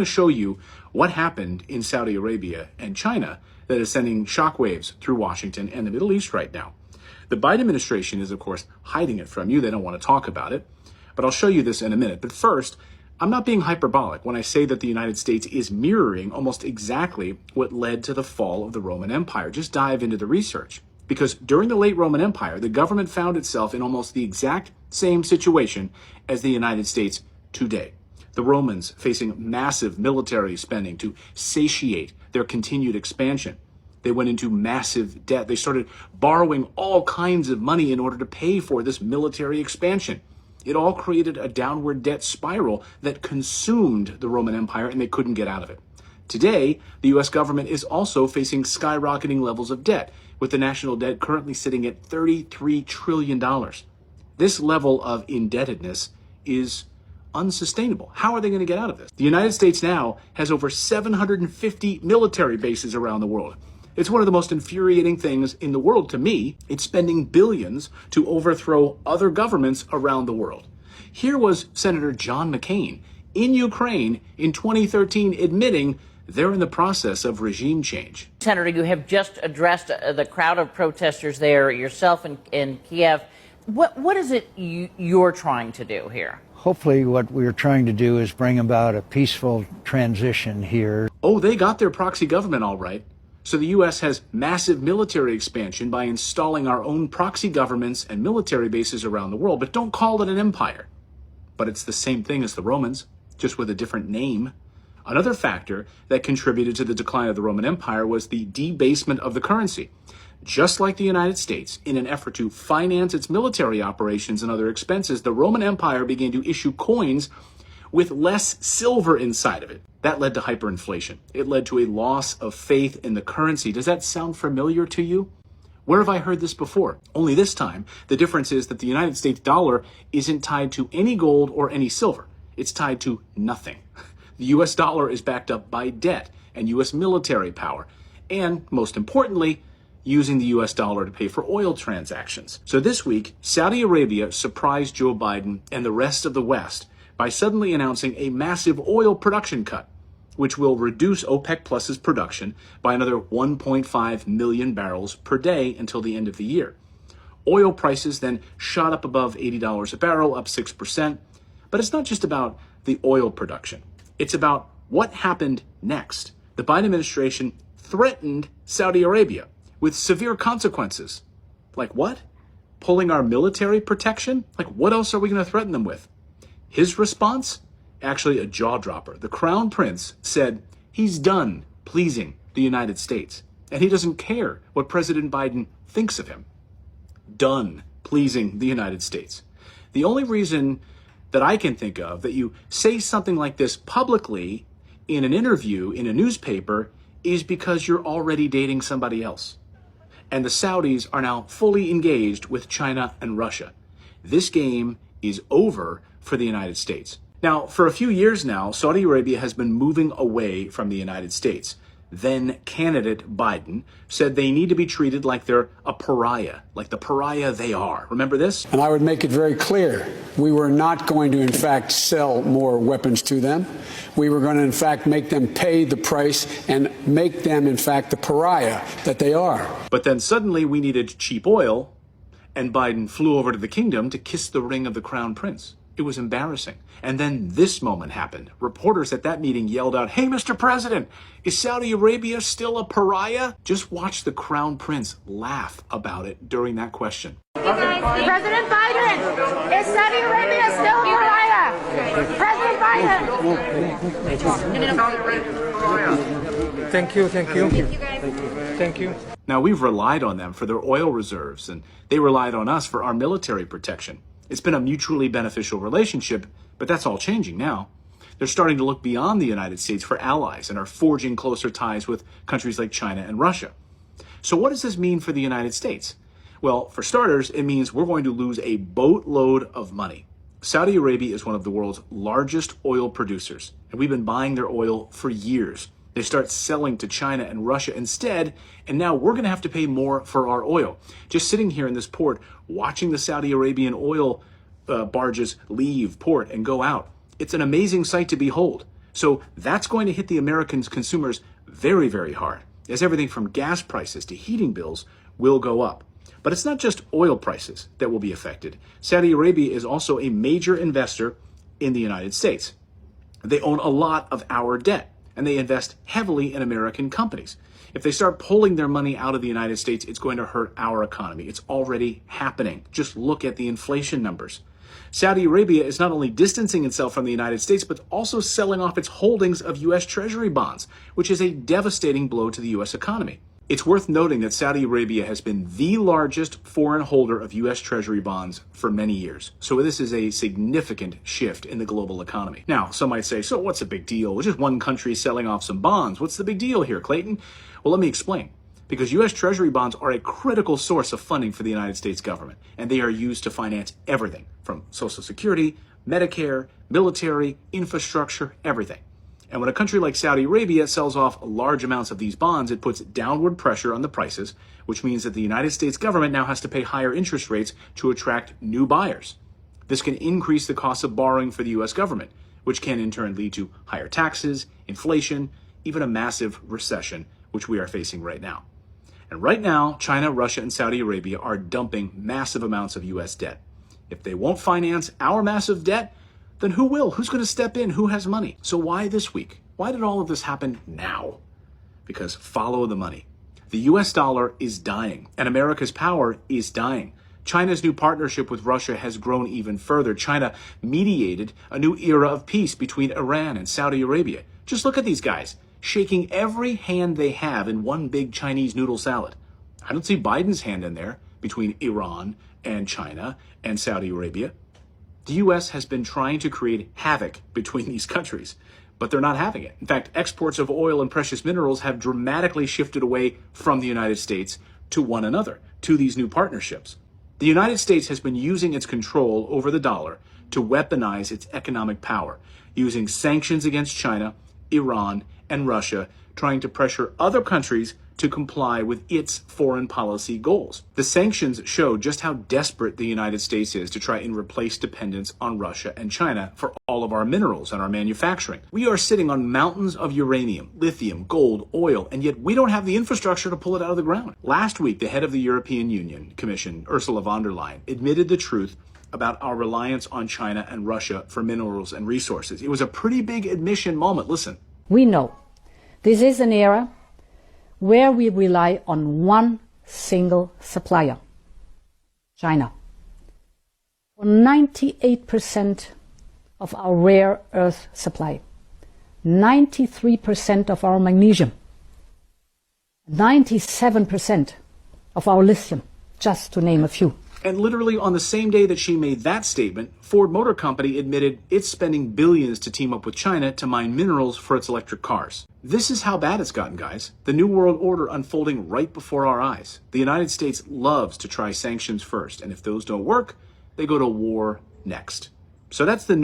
To show you what happened in Saudi Arabia and China that is sending shockwaves through Washington and the Middle East right now. The Biden administration is, of course, hiding it from you. They don't want to talk about it. But I'll show you this in a minute. But first, I'm not being hyperbolic when I say that the United States is mirroring almost exactly what led to the fall of the Roman Empire. Just dive into the research. Because during the late Roman Empire, the government found itself in almost the exact same situation as the United States today. The Romans facing massive military spending to satiate their continued expansion. They went into massive debt. They started borrowing all kinds of money in order to pay for this military expansion. It all created a downward debt spiral that consumed the Roman Empire, and they couldn't get out of it. Today, the U.S. government is also facing skyrocketing levels of debt, with the national debt currently sitting at $33 trillion. This level of indebtedness is unsustainable. How are they going to get out of this? The United States now has over 750 military bases around the world. It's one of the most infuriating things in the world to me. It's spending billions to overthrow other governments around the world. Here was Senator John McCain in Ukraine in 2013 admitting they're in the process of regime change. Senator, you have just addressed the crowd of protesters there yourself in Kiev. What is it you're trying to do here? Hopefully what we're trying to do is bring about a peaceful transition here. Oh, they got their proxy government all right. So the U.S. has massive military expansion by installing our own proxy governments and military bases around the world. But don't call it an empire. But it's the same thing as the Romans, just with a different name. Another factor that contributed to the decline of the Roman Empire was the debasement of the currency. Just like the United States, in an effort to finance its military operations and other expenses, the Roman Empire began to issue coins with less silver inside of it. That led to hyperinflation. It led to a loss of faith in the currency. Does that sound familiar to you? Where have I heard this before? Only this time, the difference is that the United States dollar isn't tied to any gold or any silver. It's tied to nothing. The U.S. dollar is backed up by debt and U.S. military power. And, most importantly, using the U.S. dollar to pay for oil transactions. So this week, Saudi Arabia surprised Joe Biden and the rest of the West by suddenly announcing a massive oil production cut, which will reduce OPEC Plus's production by another 1.5 million barrels per day until the end of the year. Oil prices then shot up above $80 a barrel, up 6%. But it's not just about the oil production. It's about what happened next. The Biden administration threatened Saudi Arabia with severe consequences. Like what? Pulling our military protection? Like what else are we going to threaten them with? His response? Actually a jaw dropper. The Crown Prince said he's done pleasing the United States. And he doesn't care what President Biden thinks of him. Done pleasing the United States. The only reason that I can think of that you say something like this publicly in an interview in a newspaper is because you're already dating somebody else. And the Saudis are now fully engaged with China and Russia. This game is over for the United States. Now, for a few years now, Saudi Arabia has been moving away from the United States. Then candidate Biden said they need to be treated like they're a pariah, like the pariah they are. Remember this? And I would make it very clear, we were not going to, in fact, sell more weapons to them. We were going to, in fact, make them pay the price and make them, in fact, the pariah that they are. But then suddenly we needed cheap oil, and Biden flew over to the kingdom to kiss the ring of the Crown Prince. It was embarrassing. And then this moment happened. Reporters at that meeting yelled out, "Hey, Mr. President, is Saudi Arabia still a pariah?" Just watch the Crown Prince laugh about it during that question. President Biden, is Saudi Arabia still a pariah? President Biden. Thank you. Thank you. Now, we've relied on them for their oil reserves, and they relied on us for our military protection. It's been a mutually beneficial relationship, but that's all changing now. They're starting to look beyond the United States for allies and are forging closer ties with countries like China and Russia. So what does this mean for the United States? Well, for starters, it means we're going to lose a boatload of money. Saudi Arabia is one of the world's largest oil producers, and we've been buying their oil for years. They start selling to China and Russia instead, and now we're going to have to pay more for our oil. Just sitting here in this port, watching the Saudi Arabian oil barges leave port and go out. It's an amazing sight to behold. So that's going to hit the American consumers very, very hard, as everything from gas prices to heating bills will go up. But it's not just oil prices that will be affected. Saudi Arabia is also a major investor in the United States. They own a lot of our debt, and they invest heavily in American companies. If they start pulling their money out of the United States, it's going to hurt our economy. It's already happening. Just look at the inflation numbers. Saudi Arabia is not only distancing itself from the United States, but also selling off its holdings of U.S. Treasury bonds, which is a devastating blow to the U.S. economy. It's worth noting that Saudi Arabia has been the largest foreign holder of U.S. Treasury bonds for many years. So this is a significant shift in the global economy. Now, some might say, so what's the big deal? It's just one country selling off some bonds. What's the big deal here, Clayton? Well, let me explain. Because U.S. Treasury bonds are a critical source of funding for the United States government, and they are used to finance everything from Social Security, Medicare, military, infrastructure, everything. And when a country like Saudi Arabia sells off large amounts of these bonds, it puts downward pressure on the prices, which means that the United States government now has to pay higher interest rates to attract new buyers. This can increase the cost of borrowing for the U.S. government, which can in turn lead to higher taxes, inflation, even a massive recession, which we are facing right now. And right now, China, Russia, and Saudi Arabia are dumping massive amounts of U.S. debt. If they won't finance our massive debt, then who will? Who's going to step in? Who has money? So why this week? Why did all of this happen now? Because follow the money. The U.S. dollar is dying, and America's power is dying. China's new partnership with Russia has grown even further. China mediated a new era of peace between Iran and Saudi Arabia. Just look at these guys, shaking every hand they have in one big Chinese noodle salad. I don't see Biden's hand in there between Iran and China and Saudi Arabia. The U.S. has been trying to create havoc between these countries, but they're not having it. In fact, exports of oil and precious minerals have dramatically shifted away from the United States to one another, to these new partnerships. The United States has been using its control over the dollar to weaponize its economic power, using sanctions against China, Iran, and Russia, trying to pressure other countries to comply with its foreign policy goals. The sanctions show just how desperate the United States is to try and replace dependence on Russia and China for all of our minerals and our manufacturing. We are sitting on mountains of uranium, lithium, gold, oil, and yet we don't have the infrastructure to pull it out of the ground. Last week, the head of the European Union Commission, Ursula von der Leyen, admitted the truth about our reliance on China and Russia for minerals and resources. It was a pretty big admission moment. Listen. We know this is an era where we rely on one single supplier, China, for 98% of our rare earth supply, 93% of our magnesium, 97% of our lithium, just to name a few. And literally on the same day that she made that statement, Ford Motor Company admitted it's spending billions to team up with China to mine minerals for its electric cars. This is how bad it's gotten, guys. The New World Order unfolding right before our eyes. The United States loves to try sanctions first, and if those don't work, they go to war next. So that's the